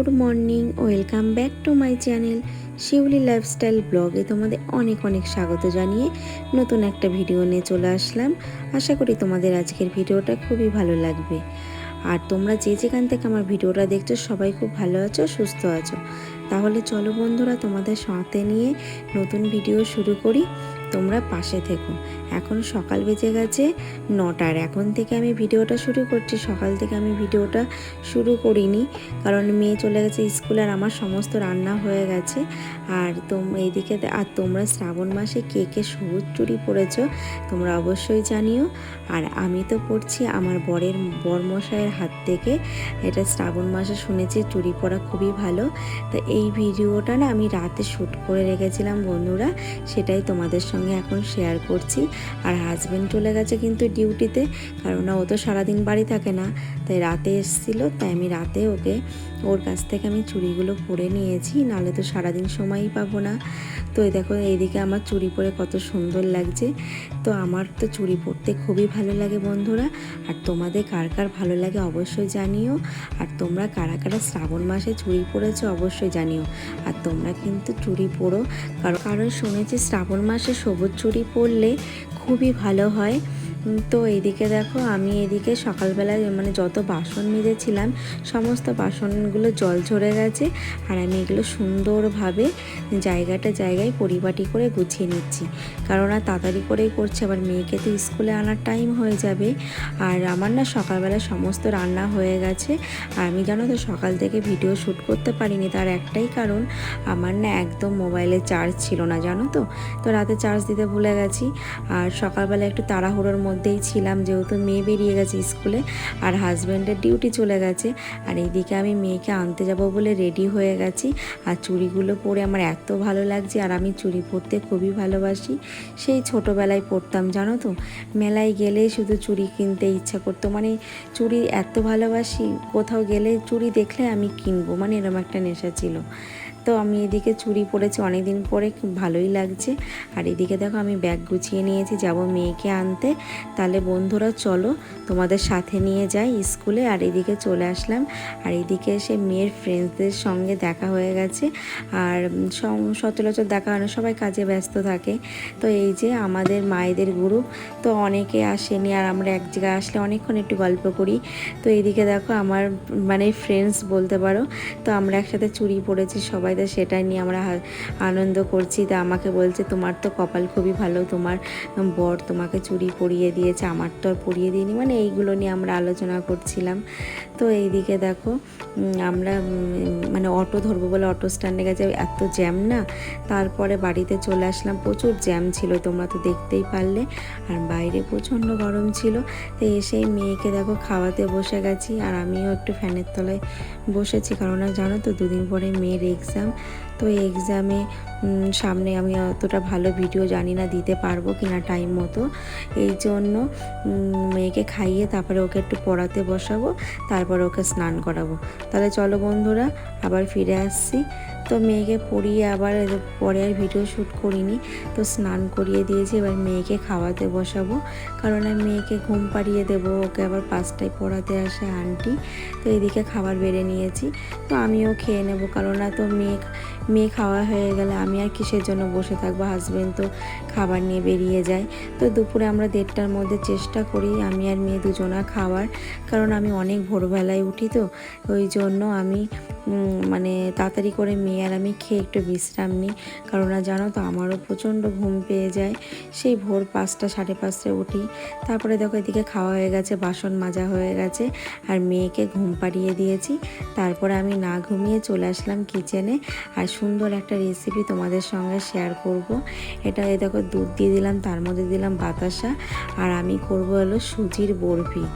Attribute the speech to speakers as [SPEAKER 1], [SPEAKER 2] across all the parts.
[SPEAKER 1] Good morning, welcome back to my channel Shiuli lifestyle ব্লগে তোমাদের অনেক অনেক স্বাগত জানিয়ে নতুন একটা ভিডিও নিয়ে চলে আসলাম। আশা করি তোমাদের আজকের ভিডিওটা খুবই ভালো লাগবে। আর তোমরা যে যেখান থেকে আমার ভিডিওটা দেখছো সবাই খুব ভালো আছো, সুস্থ আছো। তাহলে চলো বন্ধুরা, তোমাদের সাথে নিয়ে নতুন ভিডিও শুরু করি, তোমরা পাশে থেকো। এখন সকাল বেজে গেছে 9টার। এখন থেকে আমি ভিডিওটা শুরু করছি। সকাল থেকে আমি ভিডিওটা শুরু করিনি, কারণ মেয়ে চলে গেছে স্কুলে আর আমার সমস্ত রান্না হয়ে গেছে। আর এইদিকে আর তোমরা শ্রাবণ মাসে কে কে সবুজ চুড়ি পরেছো তোমরা অবশ্যই জানিও। আর আমি তো পরছি আমার বরমশাইয়ের হাত থেকে। এটা শ্রাবণ মাসে শুনেছি চুড়ি পরা খুবই ভালো। তো এই ভিডিওটা না আমি রাতে শ্যুট করে রেখেছিলাম বন্ধুরা, সেটাই তোমাদের সঙ্গে এখন শেয়ার করছি। আর হাজব্যান্ড চলে গেছে কিন্তু ডিউটিতে, কারণ ও তো সারাদিন বাড়ি থাকে না, তাই রাতে এসেছিলো। তাই আমি রাতে ওর কাছ থেকে আমি চুড়িগুলো পরে নিয়েছি, নাহলে তো সারাদিন সময়ই পাবো না। তো এই দেখো এইদিকে আমার চুড়ি পরে কত সুন্দর লাগছে। তো আমার তো চুড়ি পরতে খুবই ভালো লাগে বন্ধুরা। আর তোমাদের কার কার ভালো লাগে অবশ্যই জানিও। আর তোমরা কারা কারা শ্রাবণ মাসে চুড়ি পরেছো অবশ্যই জানিও। আর তোমরা কিন্তু চুড়ি পরো, কারণ শুনেছি শ্রাবণ মাসে সবুজ চুড়ি পরলে খুবই ভালো হয়। তো এইদিকে দেখো আমি এদিকে সকালবেলায় যত বাসন মেজেছিলাম সমস্ত বাসনগুলো জল ঝরে গেছে। আর আমি এগুলো সুন্দরভাবে জায়গায় পরিপাটি করে গুছিয়ে নিচ্ছি, কারণ আর তাড়াতাড়ি করেই করছি, আবার মেয়েকে তো স্কুলে আনার টাইম হয়ে যাবে। আর আমার না সকালবেলা সমস্ত রান্না হয়ে গেছে। আর আমি জানো তো সকাল থেকে ভিডিও শ্যুট করতে পারিনি, তার একটাই কারণ আমার না একদম মোবাইলে চার্জ ছিল না, জানো তো রাতে চার্জ দিতে ভুলে গেছি। আর সকালবেলা একটু তাড়াহুড়োর মধ্যেই ছিলাম, যেহেতু মেয়ে বেরিয়ে গেছে স্কুলে আর হাজব্যান্ডের ডিউটি চলে গেছে। আর এইদিকে আমি মেয়েকে আনতে যাব বলে রেডি হয়ে গেছি। আর চুড়িগুলো পরে আমার এত ভালো লাগছে। আর আমি চুড়ি পরতে খুবই ভালোবাসি, সেই ছোটোবেলায় পরতাম জানো তো। মেলায় গেলে শুধু চুড়ি কিনতে ইচ্ছা করতো, চুড়ি এত ভালোবাসি, কোথাও গেলে চুড়ি দেখলে আমি কিনবো, এরকম একটা নেশা ছিল। তো আমি এদিকে চুড়ি পরেছি অনেক দিন পরে, খুব ভালোই লাগছে। আর এদিকে দেখো আমি ব্যাগ গুছিয়ে নিয়েছি, যাব মেয়েকে আনতে। তাহলে বন্ধুরা চলো তোমাদের সাথে নিয়ে যাই স্কুলে। আর এদিকে চলে আসলাম। আর এদিকে এসে মেয়ের ফ্রেন্ডসদের সঙ্গে দেখা হয়ে গেছে। আর সচরাচর দেখা হয় না, সবাই কাজে ব্যস্ত থাকে। তো এই যে আমাদের মায়েদের গ্রুপ, তো অনেকে আসেনি, আর আমরা এক জায়গায় আসলে অনেকক্ষণ একটু গল্প করি। তো এইদিকে দেখো আমার ফ্রেন্ডস বলতে পারো। তো আমরা একসাথে চুড়ি পরেছি সবাই, তো সেটা নিয়ে আমরা আনন্দ করছি। তা আমাকে বলছে তোমার তো কপাল খুবই ভালো, তোমার বর তোমাকে চুড়ি পরিয়ে দিয়েছে, আমার তো আর পরিয়ে দিইনি, এইগুলো নিয়ে আমরা আলোচনা করছিলাম। তো এইদিকে দেখো আমরা অটো ধরবো বলে অটো স্ট্যান্ডে গেছে, এত জ্যাম না। তারপরে বাড়িতে চলে আসলাম, প্রচুর জ্যাম ছিল, তোমরা তো দেখতেই পারলে। আর বাইরে প্রচণ্ড গরম ছিল। তো এসেই মেয়েকে দেখো খাওয়াতে বসে গেছি। আর আমিও একটু ফ্যানের তলায় বসেছি, কারণ জানো তো দুদিন পরে মেয়ের এক্সাম। তো এক্সামে সামনে আমি অতটা ভালো ভিডিও জানি না দিতে পারবো কিনা টাইম মতো, এই জন্য মেয়েকে খাইয়ে তারপরে ওকে একটু পড়াতে বসাবো, তারপর ওকে স্নান করাবো। তাহলে চলো বন্ধুরা আবার ফিরে আসছি। তো মেয়েকে পড়িয়ে আবার পরে আর ভিডিও শ্যুট করিনি, তো স্নান করিয়ে দিয়েছি। এবার মেয়েকে খাওয়াতে বসাবো, কারণ আমি মেয়েকে ঘুম পাড়িয়ে দেবো, ওকে আবার 5টায় পড়াতে আসে আন্টি। তো এদিকে খাবার বেড়ে নিয়েছি, তো আমিও খেয়ে নেবো, কারণ তো মেয়ে খাওয়া হয়ে গেলে আমি আর কিসের জন্য বসে থাকবো, হাজব্যান্ড তো খাবার নিয়ে বেরিয়ে যায়। তো দুপুরে আমরা 1:30টার মধ্যে চেষ্টা করি আমি আর মেয়ে দুজনা খাওয়ার, কারণ আমি অনেক ভোরবেলায় উঠি, তো ওই জন্য আমি তাড়াতাড়ি করে মেয়ে আর আমি খেয়ে একটু বিশ্রাম নিই। কারণ জানো তো আমারও প্রচণ্ড ঘুম পেয়ে যায়, সেই ভোর 5টা 5:30টায় উঠি। তারপরে দেখো এদিকে খাওয়া হয়ে গেছে, বাসন মাজা হয়ে গেছে, আর মেয়েকে ঘুম পাড়িয়ে দিয়েছি। তারপরে আমি না ঘুমিয়ে চলে আসলাম কিচেনে। আর সুন্দর একটা রেসিপি তোমাদের সঙ্গে শেয়ার করব। এটা দেখো দুধ দিয়ে দিলাম, তার মধ্যে দিলাম বাতাসা, আর আমি করব হলো সুজির বরফি।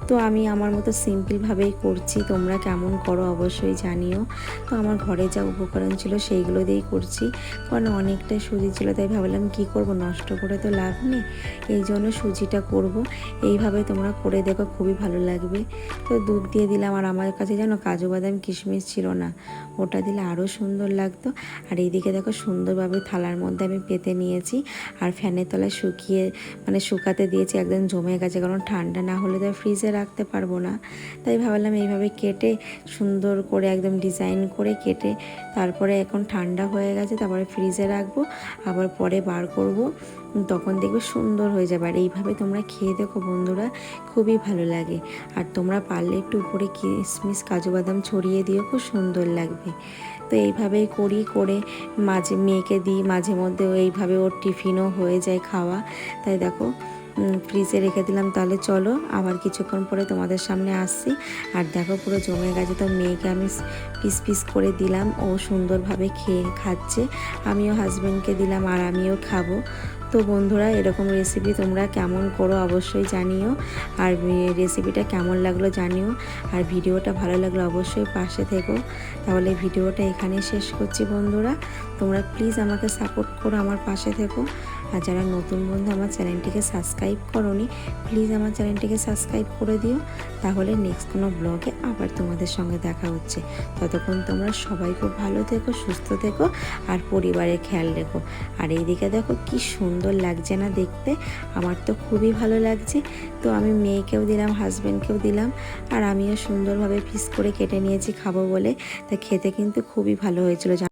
[SPEAKER 1] তো আমি আমার মতো সিম্পলভাবেই করছি, তোমরা কেমন করো অবশ্যই জানিও। তো আমার ঘরে যা উপকরণ ছিল সেইগুলো দিয়েই করছি, কারণ অনেকটাই সুজি ছিল, তাই ভাবলাম কি করব, নষ্ট করে তো লাভ নেই, এই জন্য সুজিটা করব। এইভাবে তোমরা করে দেখো, খুবই ভালো লাগবে। তো দুধ দিয়ে দিলাম, আর আমার কাছে জানো কাজু বাদাম কিশমিশ ছিল না, ওটা দিলে আরও সুন্দর লাগতো। আর এইদিকে দেখো সুন্দরভাবে থালার মধ্যে আমি পেতে নিয়েছি, আর ফ্যানের তলায় শুকাতে দিয়েছি, একদম জমে গেছে, কারণ ঠান্ডা না হলে তো ফ্রিজে রাখতে পারবো না, তাই ভাবলাম এইভাবে কেটে সুন্দর করে একদম ডিজাইন করে কেটে তারপরে এখন ঠান্ডা হয়ে গেছে, তারপরে ফ্রিজে রাখবো, আবার পরে বার করব, তখন দেখবে সুন্দর হয়ে যাবে। আর এইভাবে তোমরা খেয়ে দেখো বন্ধুরা, খুবই ভালো লাগে। আর তোমরা পারলে একটু উপরে কিশমিশ কাজু বাদাম ছড়িয়ে দিও, খুব সুন্দর লাগবে। তো এইভাবেই করে মাঝে মেয়েকে দিই, মাঝে মধ্যে এইভাবে ওর টিফিনও হয়ে যায় খাওয়া। তাই দেখো ফ্রিজে রেখে দিলাম। তাহলে চলো আবার কিছুক্ষণ পরে তোমাদের সামনে আসছি। আর দেখো পুরো জমে গেছে, তো মেয়েকে আমি পিস পিস করে দিলাম, ও সুন্দরভাবে খাচ্ছে, আমিও হাজব্যান্ডকে দিলাম আর আমিও খাবো। তো বন্ধুরা, এরকম রেসিপি তোমরা কেমন করো অবশ্যই জানিও, আর রেসিপিটা কেমন লাগলো জানিও। আর ভিডিওটা ভালো লাগলে অবশ্যই পাশে থেকো। তাহলে ভিডিওটা এখানে শেষ করছি বন্ধুরা, তোমরা প্লিজ আমাকে সাপোর্ট করো, আমার পাশে থেকো। আর যারা নতুন বন্ধু আমার চ্যানেলটিকে সাবস্ক্রাইব করোনি, প্লিজ আমার চ্যানেলটিকে সাবস্ক্রাইব করে দিও। তাহলে নেক্সট কোনো ব্লগে আবার তোমাদের সঙ্গে দেখা হচ্ছে। ততক্ষণ তোমরা সবাই খুব ভালো থেকো, সুস্থ থেকো, আর পরিবারের খেয়াল রেখো। আর এইদিকে দেখো কি সুন্দর লাগছে না দেখতে, আমার তো খুবই ভালো লাগছে। তো আমি মেয়েকেও দিলাম, হাজব্যান্ডকেও দিলাম, আর আমিও সুন্দরভাবে পিস করে কেটে নিয়েছি খাবো বলে। তা খেতে কিন্তু খুবই ভালো হয়েছিল।